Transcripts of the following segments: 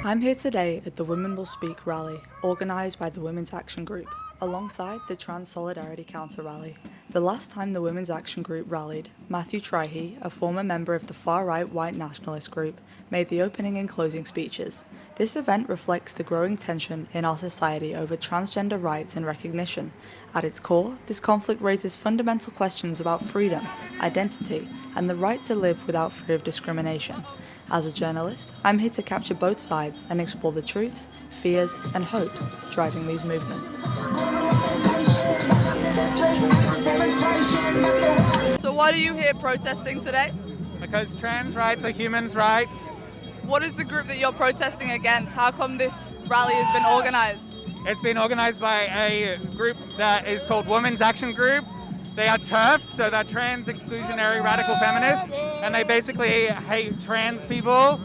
I'm here today at the Women Will Speak rally, organised by the Women's Action Group, alongside the Trans Solidarity Council rally. The last time the Women's Action Group rallied, Matthew Trihey, a former member of the far-right white nationalist group, made the opening and closing speeches. This event reflects the growing tension in our society over transgender rights and recognition. At its core, this conflict raises fundamental questions about freedom, identity, and the right to live without fear of discrimination. As a journalist, I'm here to capture both sides and explore the truths, fears, and hopes driving these movements. So why are you here protesting today? Because trans rights are humans' rights. What is the group that you're protesting against? How come this rally has been organised? It's been organised by a group that is called Women's Action Group. They are TERFs, so they're trans exclusionary radical feminists, and they basically hate trans people.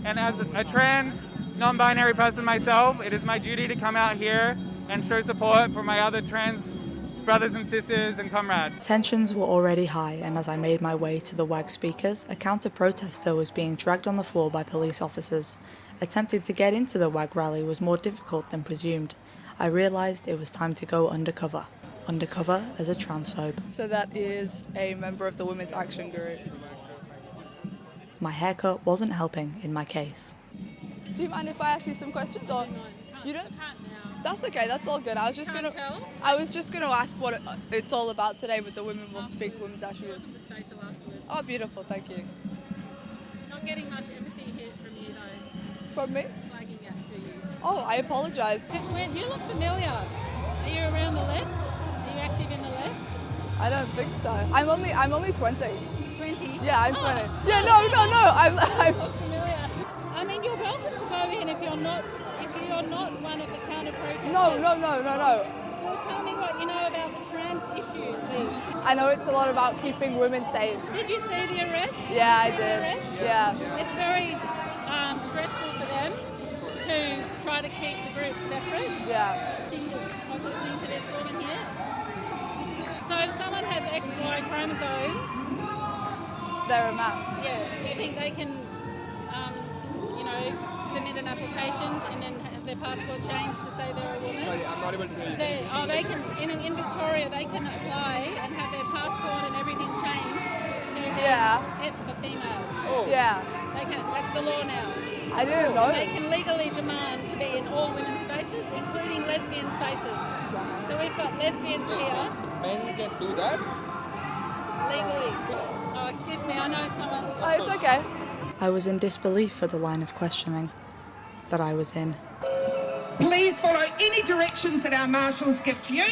And as a trans non-binary person myself, it is my duty to come out here and show support for my other trans brothers and sisters and comrades. Tensions were already high, and as I made my way to the WAG speakers, a counter-protester was being dragged on the floor by police officers. Attempting to get into the WAG rally was more difficult than presumed. I realised it was time to go undercover as a transphobe. So that is a member of the Women's Action Group. My haircut wasn't helping in my case. Do you mind if I ask you some questions? Or you don't? That's okay, that's all good. I was just gonna ask what it's all about today with the Women Will Speak Women's Action Group. Oh, beautiful, thank you. Not getting much empathy here from you though. From me? Flagging it for you. Oh, I apologise. Since when? You look familiar. Are you around the left? Are you active in the left? I don't think so. I'm only 20. 20? Yeah, I'm 20. Yeah, no. I'm Look familiar. I mean, you're welcome to go in if you're not one of the counter protesters. No. Well, tell me what you know about the trans issue, please. I know it's a lot about keeping women safe. Did you see the arrest? Yeah, I The did. arrest? Yeah. It's very stressful for them to try to keep the group separate. Yeah. I was listening to this woman here. So if someone has XY chromosomes, They're a man. yeah, do you think they can, submit an application and then have their passport changed to say they're a woman? Sorry, I'm not able to hear you. They can, in Victoria, they can apply and have their passport and everything changed to F for female. Oh. Yeah. They can, that's the law now. I didn't know. They can legally demand to be in all women's spaces, including lesbian spaces. So we've got lesbians here. Men can do that? Legally. Oh, excuse me, I know someone. Oh, it's okay. I was in disbelief for the line of questioning, but I was in. Please follow any directions that our marshals give to you.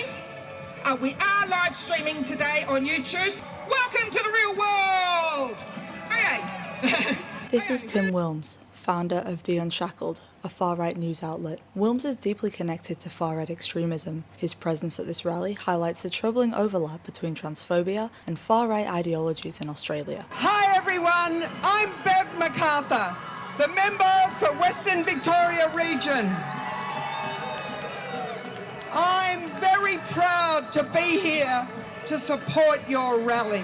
We are live streaming today on YouTube. Welcome to the real world! Okay. This is Tim Wilms, founder of The Unshackled, a far-right news outlet. Wilms is deeply connected to far-right extremism. His presence at this rally highlights the troubling overlap between transphobia and far-right ideologies in Australia. Hi everyone, I'm Bev MacArthur, the member for Western Victoria Region. I'm very proud to be here to support your rally.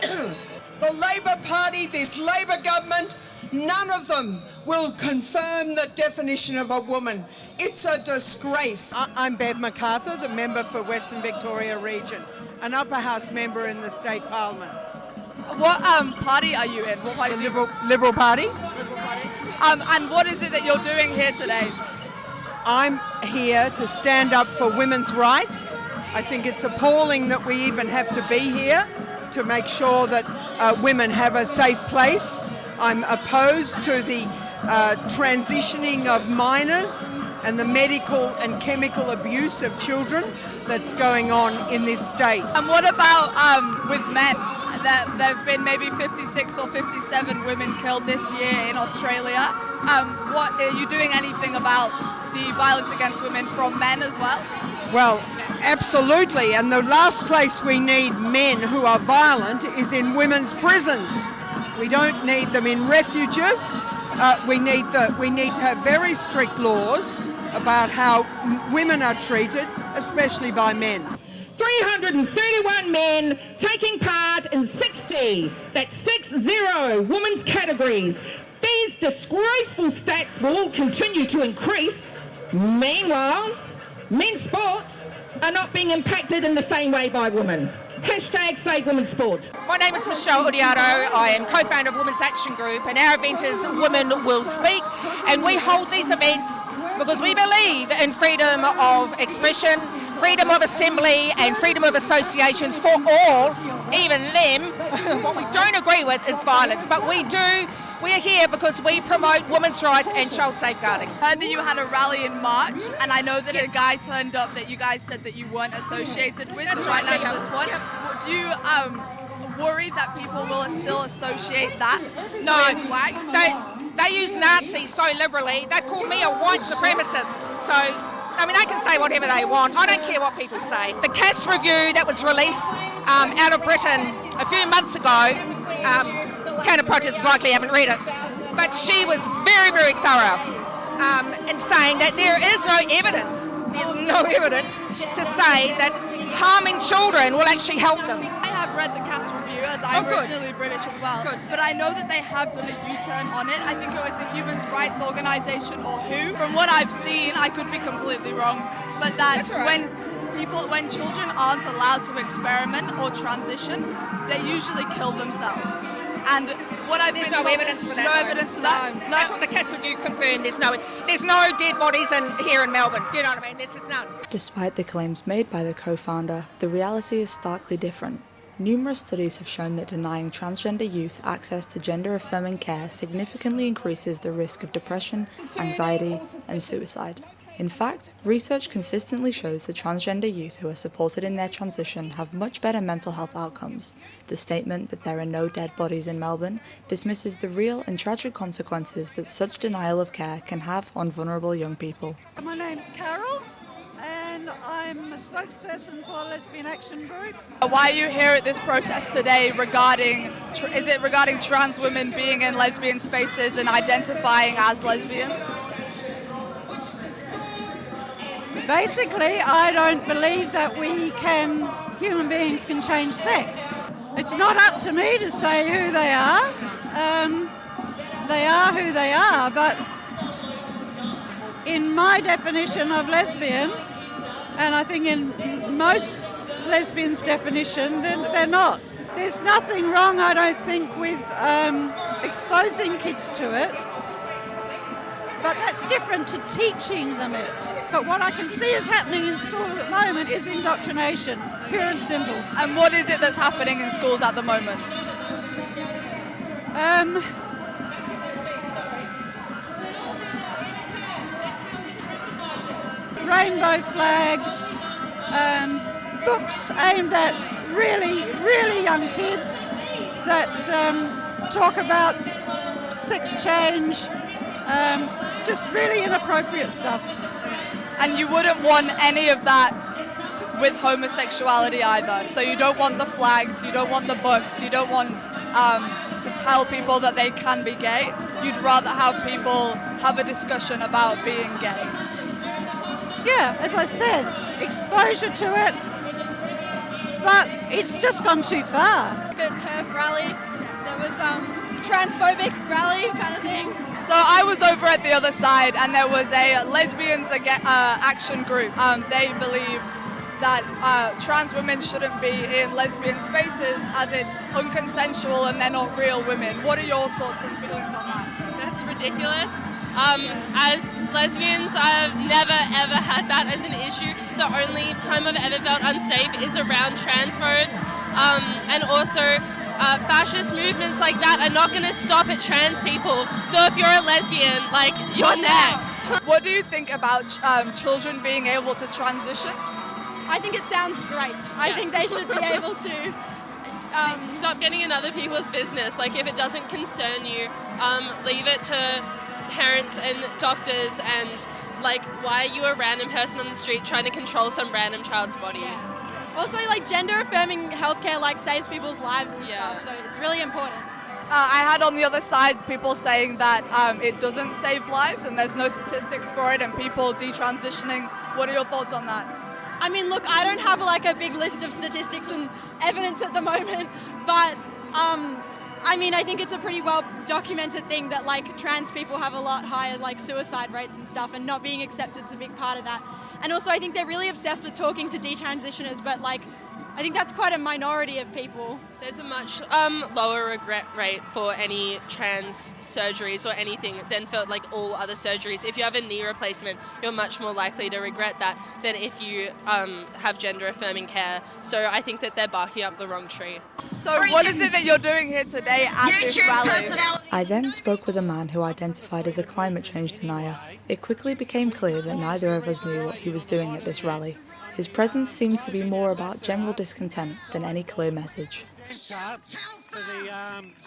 The Labor Party, this Labor government, none of them will confirm the definition of a woman. It's a disgrace. I'm Bev MacArthur, the member for Western Victoria Region, an upper house member in the state parliament. What party are you in? What party? Liberal Party. Liberal Party. And what is it that you're doing here today? I'm here to stand up for women's rights. I think it's appalling that we even have to be here to make sure that women have a safe place. I'm opposed to the transitioning of minors and the medical and chemical abuse of children that's going on in this state. And what about with men? There have been maybe 56 or 57 women killed this year in Australia. What are you doing anything about the violence against women from men as well? Well, absolutely. And the last place we need men who are violent is in women's prisons. We don't need them in refuges. We need to have very strict laws about how women are treated, especially by men. 331 men taking part in 60, that's 60 women's categories. These These disgraceful stats will continue to increase. Meanwhile, men's sports are not being impacted in the same way by women. Hashtag Save Women's Sports. My name is Michelle Odiato. I am co-founder of Women's Action Group, and our event is Women Will Speak, and we hold these events because we believe in freedom of expression, freedom of assembly and freedom of association for all, even them. What we don't agree with is violence, but we're here because we promote women's rights and child safeguarding. I heard that you had a rally in March, and I know that a guy turned up that you guys said that you weren't associated with, That's the white right, nationalist one. Do you worry that people will still associate that with white? They use Nazis so liberally. They call me a white supremacist. So, I mean, they can say whatever they want. I don't care what people say. The Cass review that was released out of Britain a few months ago, counter-protesters likely haven't read it, but she was very, very thorough in saying that there is no evidence, there's no evidence to say that harming children will actually help them. I have read the Cass review, as I'm originally British as well, but I know that they have done a U-turn on it. I think it was the Human Rights Organisation or WHO. From what I've seen, I could be completely wrong, but that when children aren't allowed to experiment or transition, they usually kill themselves. And what I've been told, evidence for that. No evidence for that. No. That's what the Cass review confirmed. There's no dead bodies here in Melbourne. You know what I mean? There's just none. Despite the claims made by the co-founder, the reality is starkly different. Numerous studies have shown that denying transgender youth access to gender-affirming care significantly increases the risk of depression, anxiety, and suicide. In fact, research consistently shows that transgender youth who are supported in their transition have much better mental health outcomes. The statement that there are no dead bodies in Melbourne dismisses the real and tragic consequences that such denial of care can have on vulnerable young people. My name's Carol, and I'm a spokesperson for Lesbian Action Group. Why are you here at this protest today regarding trans women being in lesbian spaces and identifying as lesbians? Basically, I don't believe that human beings can change sex. It's not up to me to say who they are. They are who they are, but in my definition of lesbian, and I think in most lesbians' definition, they're not. There's nothing wrong, I don't think, with exposing kids to it. But that's different to teaching them it. But what I can see is happening in schools at the moment is indoctrination, pure and simple. And what is it that's happening in schools at the moment? Rainbow flags, books aimed at really, really young kids that talk about sex change, just really inappropriate stuff. And you wouldn't want any of that with homosexuality either. So you don't want the flags, you don't want the books, you don't want to tell people that they can be gay. You'd rather have people have a discussion about being gay. Yeah, as I said, exposure to it, but it's just gone too far. Like a turf rally, there was transphobic rally kind of thing. So I was over at the other side, and there was a lesbians action group. They believe that trans women shouldn't be in lesbian spaces as it's unconsensual and they're not real women. What are your thoughts and feelings on that? That's ridiculous. As lesbians, I've never ever had that as an issue. The only time I've ever felt unsafe is around transphobes, and also fascist movements like that are not going to stop at trans people. So if you're a lesbian, like, you're next. What do you think about children being able to transition? I think it sounds great. I think they should be able to stop getting in other people's business. Like, if it doesn't concern you, leave it to parents and doctors, and like, why are you a random person on the street trying to control some random child's body? Yeah. Also, like, gender-affirming healthcare, like, saves people's lives and stuff, so it's really important. I had on the other side people saying that it doesn't save lives and there's no statistics for it, and people detransitioning. What are your thoughts on that? I mean, look, I don't have like a big list of statistics and evidence at the moment, but I mean, I think it's a pretty well documented thing that like trans people have a lot higher like suicide rates and stuff, and not being accepted is a big part of that. And also I think they're really obsessed with talking to detransitioners, but like I think that's quite a minority of people. There's a much lower regret rate for any trans surgeries or anything than for like all other surgeries. If you have a knee replacement, you're much more likely to regret that than if you have gender affirming care. So I think that they're barking up the wrong tree. So what is it that you're doing here today at this rally? I then spoke with a man who identified as a climate change denier. It quickly became clear that neither of us knew what he was doing at this rally. His presence seemed to be more about general discontent than any clear message. For the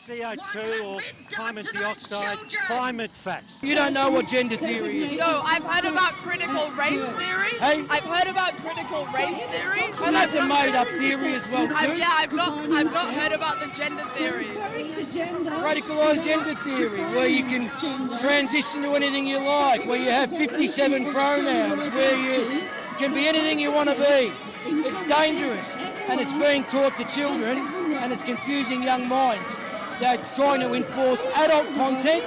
CO2 or carbon dioxide climate facts. You don't know what gender theory is. No, I've heard about critical race theory. Hey? I've heard about critical race theory. And that's a made-up theory as well too. I've not heard about the gender theory. Radicalised gender theory, where you can transition to anything you like, where you have 57 pronouns, where you can be anything you want to be. It's dangerous, and it's being taught to children, and it's confusing young minds. They're trying to enforce adult content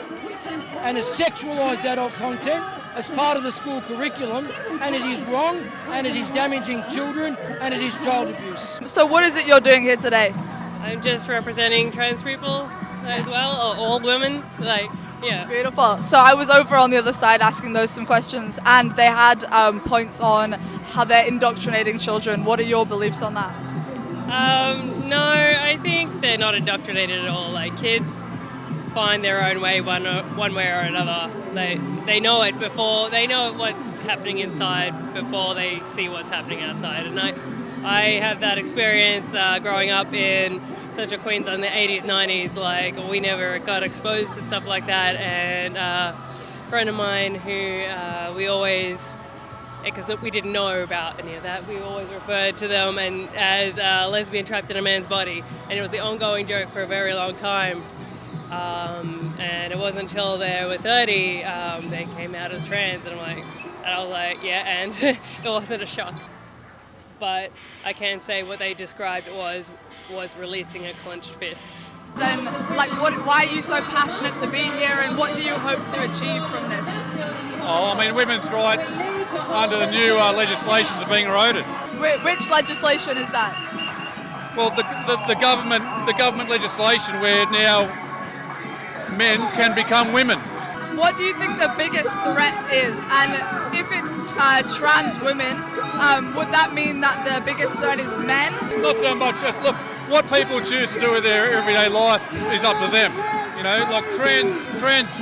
and a sexualised adult content as part of the school curriculum, and it is wrong, and it is damaging children, and it is child abuse. So what is it you're doing here today? I'm just representing trans people as well, or all women, yeah. Beautiful. So I was over on the other side asking those some questions, and they had points on how they're indoctrinating children. What are your beliefs on that? No, I think they're not indoctrinated at all. Like, kids find their own way one way or another. They know it before, they know what's happening inside before they see what's happening outside. And I have that experience growing up in Central Queensland in the 80s, 90s. Like, we never got exposed to stuff like that. And a friend of mine who we always, because we didn't know about any of that, we always referred to them as a lesbian trapped in a man's body. And it was the ongoing joke for a very long time. And it wasn't until they were 30 they came out as trans, and I was like, yeah, and it wasn't a shock. But I can say what they described was releasing a clenched fist. Then, why are you so passionate to be here, and what do you hope to achieve from this? Oh, I mean, women's rights under the new legislations are being eroded. Which legislation is that? Well, the government legislation where now men can become women. What do you think the biggest threat is? And if it's trans women, would that mean that the biggest threat is men? It's not so much. Look, what people choose to do with their everyday life is up to them. You know, like trans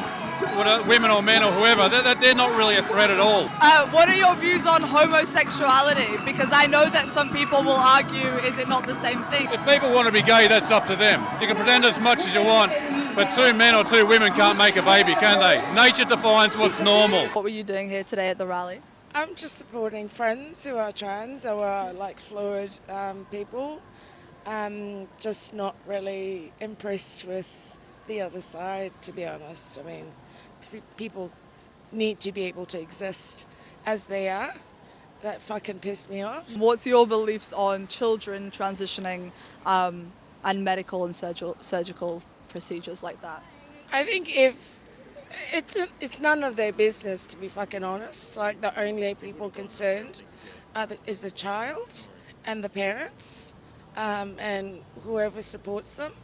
women or men or whoever, they're not really a threat at all. What are your views on homosexuality? Because I know that some people will argue, is it not the same thing? If people want to be gay, that's up to them. You can pretend as much as you want, but two men or two women can't make a baby, can they? Nature defines what's normal. What were you doing here today at the rally? I'm just supporting friends who are trans, who are like fluid people. Just not really impressed with the other side, to be honest. I mean, people need to be able to exist as they are. That fucking pissed me off. What's your beliefs on children transitioning and medical and surgical procedures like that? I think if it's none of their business, to be fucking honest. Like, the only people concerned is the child and the parents and whoever supports them.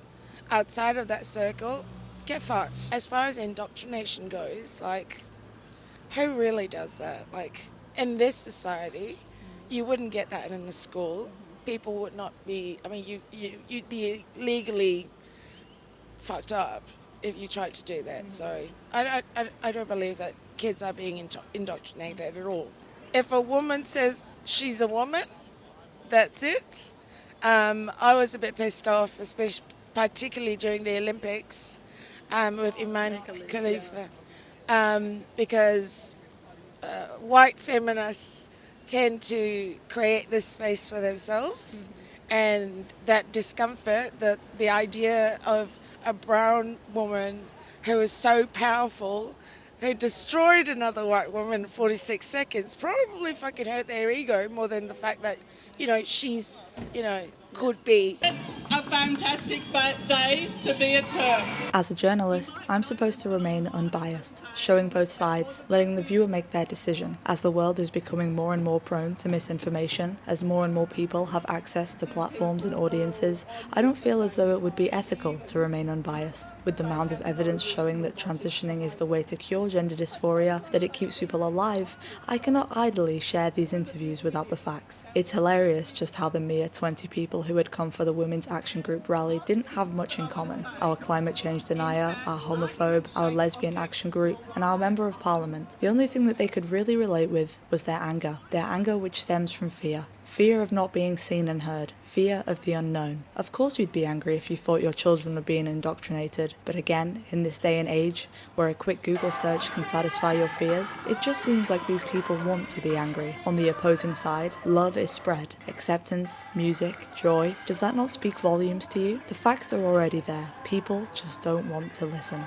Outside of that circle, get fucked. As far as indoctrination goes, like, who really does that? Like, in this society, you wouldn't get that in a school. People would not be, I mean, you'd be legally fucked up if you tried to do that. So I don't believe that kids are being indoctrinated at all. If a woman says she's a woman, that's it. I was a bit pissed off, especially particularly during the Olympics with Imam Khalifa, because white feminists tend to create this space for themselves, and that discomfort, the idea of a brown woman who is so powerful, who destroyed another white woman in 46 seconds, probably fucking hurt their ego more than the fact that, you know, she's, you know, could be. A fantastic day to be a TERF. As a journalist, I'm supposed to remain unbiased, showing both sides, letting the viewer make their decision. As the world is becoming more and more prone to misinformation, as more and more people have access to platforms and audiences, I don't feel as though it would be ethical to remain unbiased. With the mounds of evidence showing that transitioning is the way to cure gender dysphoria, that it keeps people alive, I cannot idly share these interviews without the facts. It's hilarious just how the mere 20 people who had come for the Women's Action Group rally didn't have much in common. Our climate change denier, our homophobe, our lesbian action group, and our member of parliament. The only thing that they could really relate with was their anger which stems from fear. Fear of not being seen and heard. Fear of the unknown. Of course you'd be angry if you thought your children were being indoctrinated, but again, in this day and age, where a quick Google search can satisfy your fears, it just seems like these people want to be angry. On the opposing side, love is spread. Acceptance, music, joy. Does that not speak volumes to you? The facts are already there. People just don't want to listen.